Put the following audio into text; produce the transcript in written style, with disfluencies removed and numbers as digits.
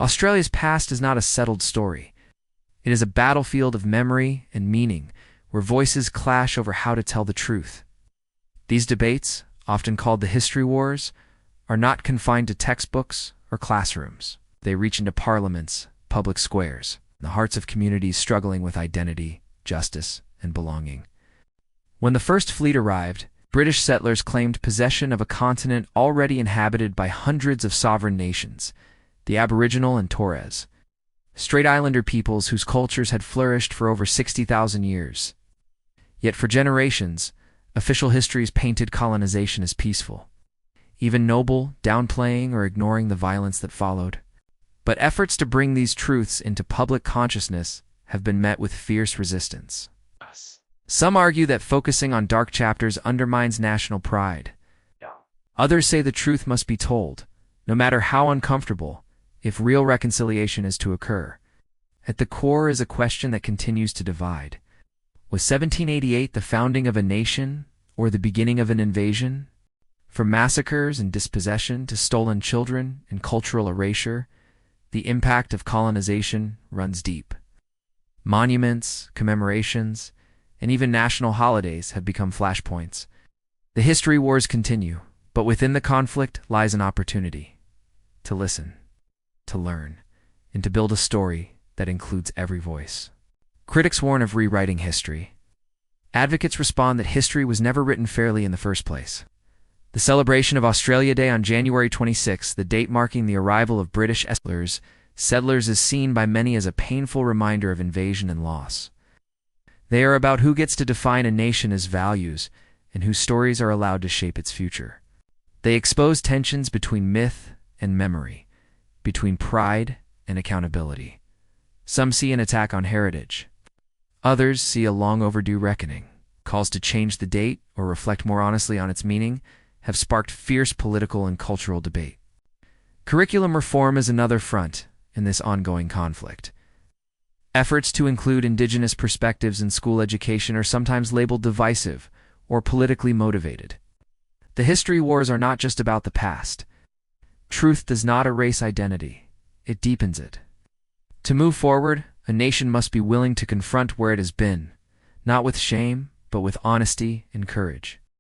Australia's past is not a settled story. It is a battlefield of memory and meaning, where voices clash over how to tell the truth. These debates, often called the history wars, are not confined to textbooks or classrooms. They reach into parliaments, public squares, the hearts of communities struggling with identity, justice, and belonging. When the first fleet arrived, British settlers claimed possession of a continent already inhabited by hundreds of sovereign nations, the Aboriginal and Torres, Strait Islander peoples whose cultures had flourished for over 60,000 years. Yet for generations, official histories painted colonization as peaceful, even noble, downplaying or ignoring the violence that followed. But efforts to bring these truths into public consciousness have been met with fierce resistance. Some argue that focusing on dark chapters undermines national pride. Others say the truth must be told, no matter how uncomfortable, if real reconciliation is to occur. At the core is a question that continues to divide. Was 1788 the founding of a nation, or the beginning of an invasion? From massacres and dispossession to stolen children and cultural erasure, the impact of colonization runs deep. Monuments, commemorations, and even national holidays have become flashpoints. The history wars continue, but within the conflict lies an opportunity to listen, to learn, and to build a story that includes every voice. Critics warn of rewriting history. Advocates respond that history was never written fairly in the first place. The celebration of Australia Day on January 26, the date marking the arrival of British settlers, is seen by many as a painful reminder of invasion and loss. They are about who gets to define a nation as values and whose stories are allowed to shape its future. They expose tensions between myth and memory, between pride and accountability. Some see an attack on heritage. Others see a long overdue reckoning. Calls to change the date or reflect more honestly on its meaning have sparked fierce political and cultural debate. Curriculum reform is another front in this ongoing conflict. Efforts to include Indigenous perspectives in school education are sometimes labeled divisive or politically motivated. The history wars are not just about the past. Truth does not erase identity, it deepens it. To move forward, a nation must be willing to confront where it has been, not with shame, but with honesty and courage.